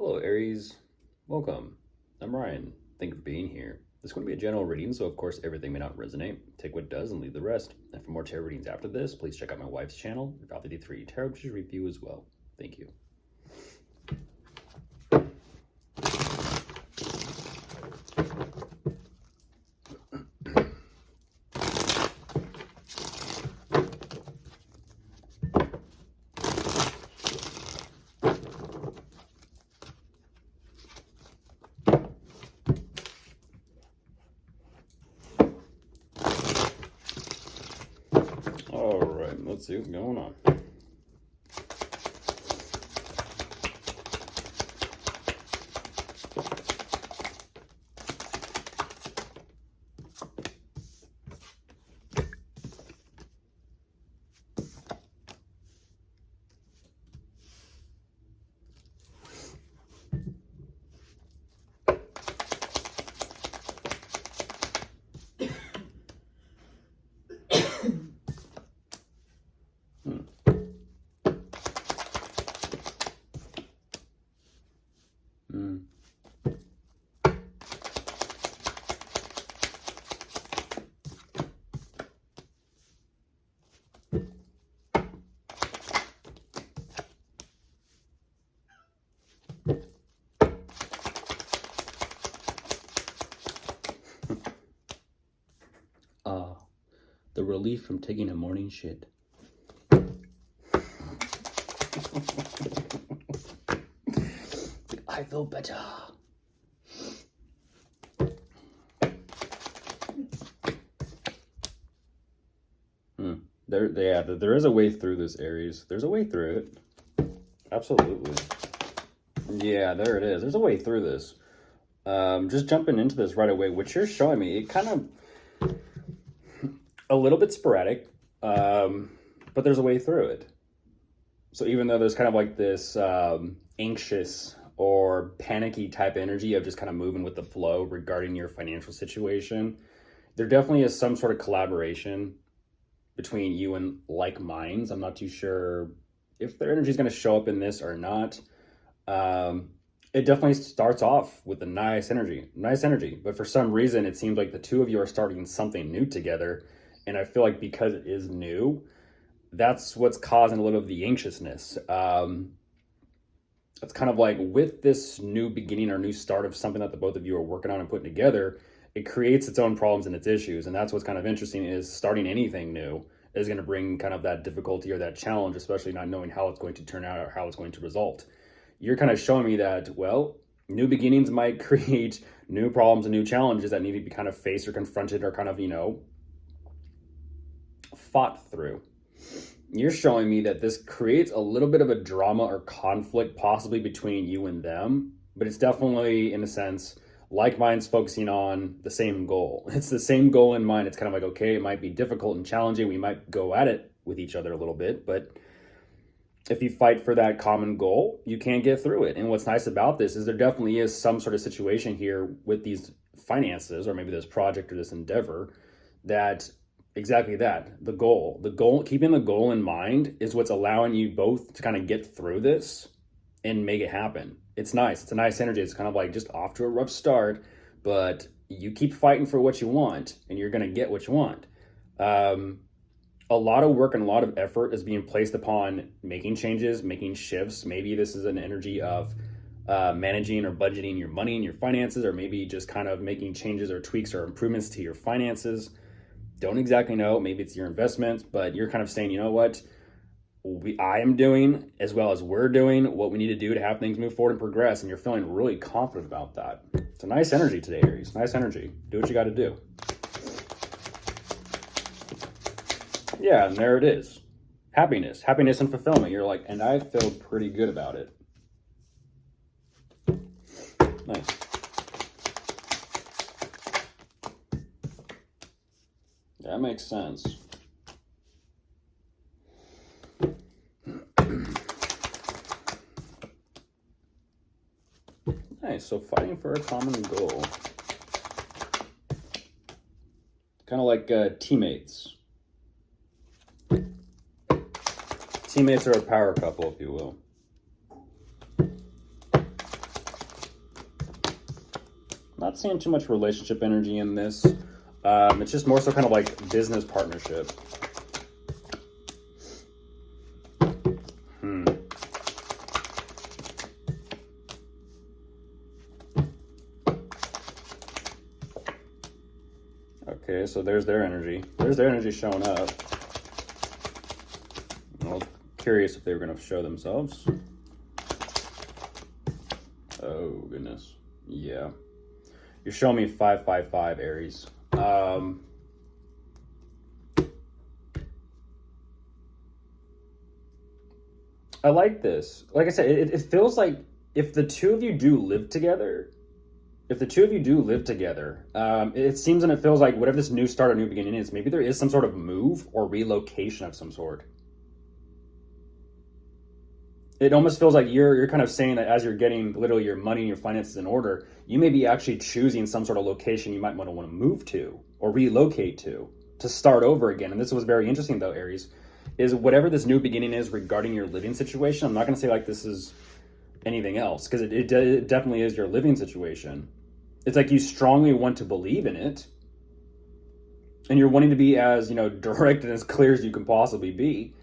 Hello, Aries. Welcome. I'm Ryan. Thank you for being here. This is going to be a general reading, so of course everything may not resonate. Take what does and leave the rest. And for more tarot readings after this, please check out my wife's channel, Val 53 Tarot Review as well. Thank you. All right, let's see what's going on. The relief from taking a morning shit. I feel better. There is a way through this, Aries. There's a way through it. Absolutely. Yeah, there it is. There's a way through this. Just jumping into this right away, what you're showing me, it kind of a little bit sporadic, but there's a way through it. So even though there's kind of like this anxious or panicky type energy of just kind of moving with the flow regarding your financial situation, there definitely is some sort of collaboration between you and like minds. I'm not too sure if their energy is going to show up in this or not. It definitely starts off with a nice energy, but for some reason it seems like the two of you are starting something new together. And I feel like because it is new, that's what's causing a little of the anxiousness. It's kind of like with this new beginning or new start of something that the both of you are working on and putting together, it creates its own problems and its issues. And that's what's kind of interesting, is starting anything new is going to bring kind of that difficulty or that challenge, especially not knowing how it's going to turn out or how it's going to result. You're kind of showing me that, well, new beginnings might create new problems and new challenges that need to be kind of faced or confronted or kind of, fought through. You're showing me that this creates a little bit of a drama or conflict possibly between you and them, but it's definitely, in a sense, like minds focusing on the same goal. It's the same goal in mind. It's kind of like, okay, it might be difficult and challenging. We might go at it with each other a little bit, but if you fight for that common goal, you can get through it. And what's nice about this is there definitely is some sort of situation here with these finances, or maybe this project or this endeavor, that exactly that, the goal, keeping the goal in mind is what's allowing you both to kind of get through this and make it happen. It's nice. It's a nice energy. It's kind of like just off to a rough start, but you keep fighting for what you want and you're going to get what you want. A lot of work and a lot of effort is being placed upon making changes, making shifts. Maybe this is an energy of managing or budgeting your money and your finances, or maybe just kind of making changes or tweaks or improvements to your finances. Don't exactly know. Maybe it's your investments, but you're kind of saying, you know what, I am doing, as well as we're doing, what we need to do to have things move forward and progress. And you're feeling really confident about that. It's a nice energy today, Aries. Nice energy. Do what you got to do. Yeah, and there it is. Happiness and fulfillment. You're like, and I feel pretty good about it. Nice. That makes sense. Nice, so fighting for a common goal. Kind of like teammates. Teammates are a power couple, if you will. not seeing too much relationship energy in this. It's just more so kind of like business partnership. Okay, so there's their energy. There's their energy showing up. I was curious if they were going to show themselves. Oh, goodness. Yeah. You're showing me 555, Aries. I like this. Like I said, it feels like if the two of you do live together, it seems and it feels like whatever this new start or new beginning is, maybe there is some sort of move or relocation of some sort. It almost feels like you're kind of saying that as you're getting literally your money and your finances in order, you may be actually choosing some sort of location you might want to move to or relocate to start over again. And this was very interesting though, Aries, is whatever this new beginning is regarding your living situation. I'm not going to say like this is anything else, because it definitely is your living situation. It's like you strongly want to believe in it, and you're wanting to be as, direct and as clear as you can possibly be.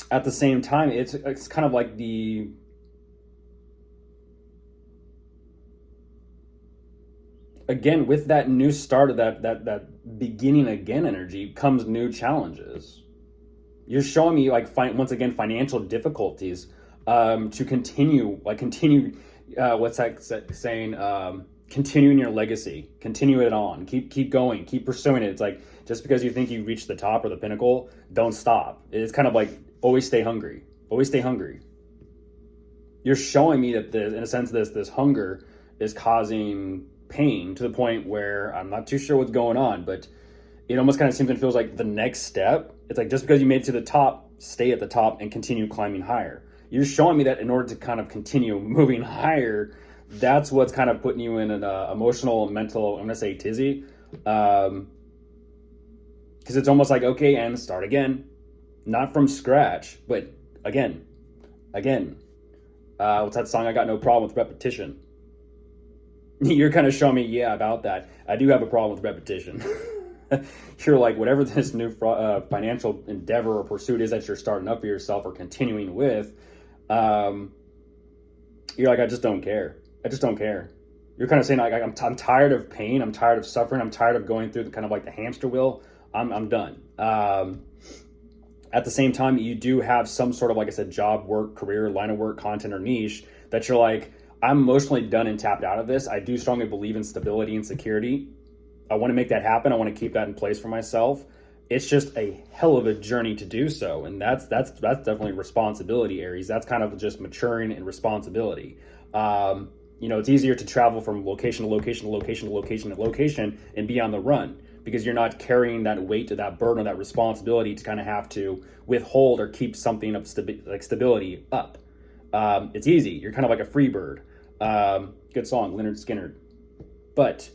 At the same time, it's kind of like again, with that new start of that beginning again energy comes new challenges. You're showing me like once again financial difficulties to continue what's that saying, continuing your legacy, continue it on, keep going, keep pursuing it. It's like, just because you think you reached the top or the pinnacle, don't stop. It's kind of like always stay hungry. You're showing me that in a sense this hunger is causing pain to the point where I'm not too sure what's going on, but it almost kind of seems and feels like the next step, it's like just because you made it to the top, stay at the top and continue climbing higher. You're showing me that in order to kind of continue moving higher, that's what's kind of putting you in an emotional, mental, I'm going to say tizzy. Because it's almost like, okay, and start again. Not from scratch, but again. What's that song? I got no problem with repetition. You're kind of showing me, yeah, about that. I do have a problem with repetition. You're like, whatever this new financial endeavor or pursuit is that you're starting up for yourself or continuing with, you're like, I just don't care. You're kind of saying, like, I'm tired of pain. I'm tired of suffering. I'm tired of going through the kind of like the hamster wheel. I'm done. At the same time, you do have some sort of, like I said, job, work, career, line of work, content, or niche that you're like, I'm emotionally done and tapped out of this. I do strongly believe in stability and security. I want to make that happen. I want to keep that in place for myself. It's just a hell of a journey to do so. And that's definitely responsibility, Aries. That's kind of just maturing and responsibility. It's easier to travel from location to location to location to location to location and be on the run, because you're not carrying that weight to that burden or that responsibility to kind of have to withhold or keep something of stability up. It's easy. You're kind of like a free bird. Good song, Leonard Skinner. But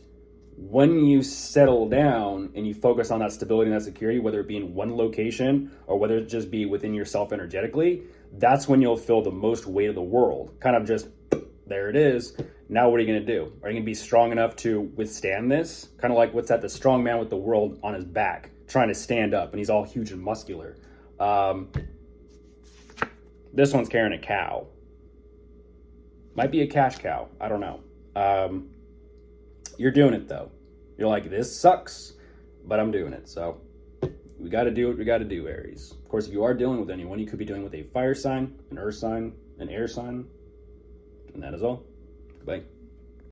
when you settle down and you focus on that stability and that security, whether it be in one location or whether it just be within yourself energetically, that's when you'll feel the most weight of the world. Kind of just, there it is. Now what are you going to do? Are you going to be strong enough to withstand this? Kind of like what's that, the strong man with the world on his back, trying to stand up, and he's all huge and muscular. This one's carrying a cow. Might be a cash cow. I don't know. You're doing it though. You're like, this sucks, but I'm doing it. So we got to do what we got to do, Aries. Of course, if you are dealing with anyone, you could be dealing with a fire sign, an earth sign, an air sign. And that is all. Goodbye.